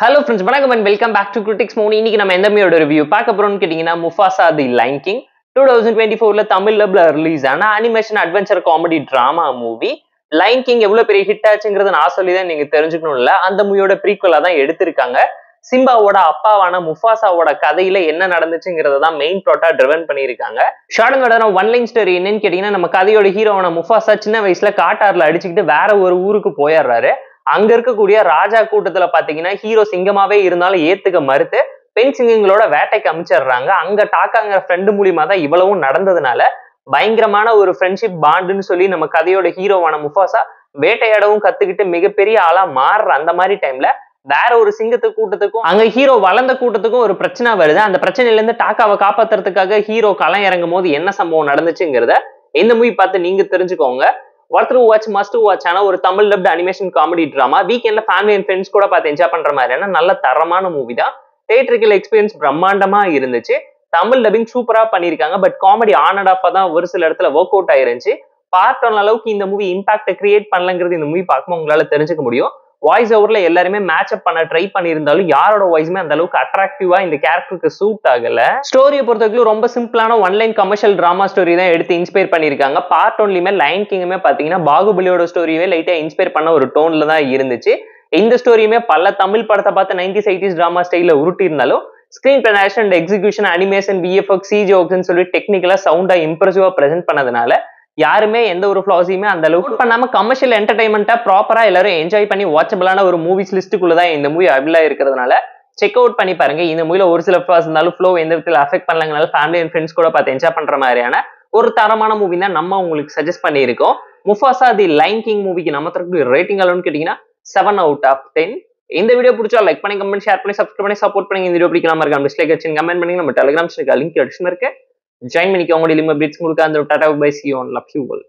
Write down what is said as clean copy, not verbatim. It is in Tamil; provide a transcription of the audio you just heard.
Hello friends, வணக்கம் and welcome back to Critics Mode. இன்னைக்கு நம்ம எந்த மூவியோட ரிவ்யூ பார்க்க போறோம்னு கேட்டீங்கன்னா முஃபாசா தி லைன் கிங் 2024ல தமிழ் டப்ல ரிலீஸ் ஆன animation adventure comedy drama movie. Lion king எவ்வளவு பெரிய ஹிட் ஆச்சுங்கிறத நான் சொல்லி தான் நீங்க தெரிஞ்சுக்கணும்ல. அந்த மூவியோட ப்ரீக்வலா தான் எடுத்திருக்காங்க. சிம்பாவோட அப்பாவான முஃபாசாவோட கதையில என்ன நடந்துச்சுங்கிறத தான் மெயின் பிளாட்டா ட்ரிவன் பண்ணியிருக்காங்க. ஷார்ட்கட்டான ஒன் லைன் ஸ்டோரி என்னன்னு கேட்டீங்கன்னா, நம்ம கதையோட ஹீரோவான முஃபாசா சின்ன வயசுல காட்டாறுல அடிச்சுக்கிட்டு வேற ஒரு ஊருக்கு போயிடுறாரு. அங்க இருக்கக்கூடிய ராஜா கூட்டத்துல பாத்தீங்கன்னா ஹீரோ சிங்கமாவே இருந்தாலும் ஏத்துக்க மறுத்து பெண் சிங்கங்களோட வேட்டைக்கு அமைச்சிடுறாங்க. அங்க டாக்காங்கிற ஃப்ரெண்டு மூலியமா தான் இவ்வளவும் நடந்ததுனால பயங்கரமான ஒரு ஃப்ரெண்ட்ஷிப் பாண்டுன்னு சொல்லி நம்ம கதையோட ஹீரோவான முஃபாசா வேட்டையாடவும் கத்துக்கிட்டு மிகப்பெரிய ஆளா மாறுற அந்த மாதிரி டைம்ல வேற ஒரு சிங்கத்து கூட்டத்துக்கும் அங்க ஹீரோ வளர்ந்த கூட்டத்துக்கும் ஒரு பிரச்சனை வருது. அந்த பிரச்சனையில இருந்து டாக்காவை காப்பாத்துறதுக்காக ஹீரோ களம் இறங்கும் போது என்ன சம்பவம் நடந்துச்சுங்கிறத இந்த மூவி பார்த்து நீங்க தெரிஞ்சுக்கோங்க. ஒருத்தர் வாட்ச் மஸ்ட் வாட்ச் ஆனா ஒரு Tamil dubbed animation comedy drama. வீக்கெண்ட்ல ஃபேமிலி அண்ட் ஃப்ரெண்ட்ஸ் கூட பார்த்து என்ஜாய் பண்ற மாதிரியான நல்ல தரமான மூவி தான். தியேட்டரிக்கல் எக்ஸ்பீரியன்ஸ் பிரம்மாண்டமா இருந்துச்சு. தமிழ் டப்பிங் சூப்பரா பண்ணிருக்காங்க. பட் காமெடி ஆன் அண்ட் ஆஃபா தான் ஒரு சில இடத்துல ஒர்க் அவுட் ஆயிருந்துச்சு. பார்ட் ஒன் அளவுக்கு இந்த மூவி இம்பாக்ட் கிரியேட் பண்ணலங்கிறது இந்த மூவி பார்க்கும்போது உங்களால தெரிஞ்சுக்க முடியும். வாய்ஸ் ஓவர்ல எல்லாருமே மேட்ச் அப் பண்ண ட்ரை பண்ணியிருந்தாலும் யாரோட வாய்ஸுமே அந்த அளவுக்கு அட்ராக்டிவா இந்த கேரக்டருக்கு சூட் ஆகல. ஸ்டோரியை பொறுத்தவரைக்கும் ரொம்ப சிம்பிளான ஒன்லைன் கமர்ஷியல் டிராமா ஸ்டோரி தான் எடுத்து இன்ஸ்பயர் பண்ணியிருக்காங்க. பார்ட் ஒன்லயுமே லைன் கிங்குமே பாத்தீங்கன்னா பாகுபலியோட ஸ்டோரியே லைட்டா இன்ஸ்பயர் பண்ண ஒரு டோன்ல தான் இருந்துச்சு. இந்த ஸ்டோரியுமே பல தமிழ் படத்தை பார்த்து 90s 80s டிராமா ஸ்டைல உருட்டி இருந்தாலும் screenplay and execution animation VFX சிஜிஓக்ஸ்னு சொல்லி டெக்னிக்கலா சவுண்டா இம்ப்ரெசிவா பிரசென்ட் பண்ணதுனால யாருமே எந்த ஒரு ஃபிளாஸையுமே அந்த அளவுக்கு பண்ணாம கமர்ஷியல் என்டர்டைன்மெண்டா ப்ராப்பரா எல்லாரும் என்ஜாய் பண்ணி வாட்சபிளான ஒரு மூவிஸ் லிஸ்ட்டுக்குள்ளதான் இந்த மூவி அவைலா இருக்கிறதுனால செக் அவுட் பண்ணி பாருங்க. இந்த மூவில ஒரு சில ஃபிளாஸ் இருந்தாலும் ஃப்ளோ எந்த விதத்தில் அஃபெக்ட் பண்ணலங்கனால ஃபேமிலி அண்ட் ஃப்ரெண்ட்ஸ் கூட பார்த்து என்ஜாய் பண்ற மாதிரியான ஒரு தரமான மூவி தான் நம்ம உங்களுக்கு சஜஸ்ட் பண்ணியிருக்கோம். முஃபாசா தி லைன் கிங் மூவிக்கு நம்ம தரக்கூடிய ரேட்டிங் அளவுன்னு கேட்டீங்கன்னா 7 out of 10. இந்த வீடியோ பிடிச்சா லைக் பண்ணி கமெண்ட் ஷேர் பண்ணி சப்ஸ்கிரைப் பண்ணி சப்போர்ட் பண்ணி இந்த வீடியோ பிடிக்கலாம் இருக்க டிஸ்லைக் வச்சு கமெண்ட் பண்ணி நம்ம டெலிகிராம் லிங்க் டிஸ்கிரிப்ஷன்ல இருக்கு. ஜாயின் பண்ணிக்கோங்க. டெய்லி அப்டேட்ஸ் உங்களுக்கு அந்த tata bye see you on love you all.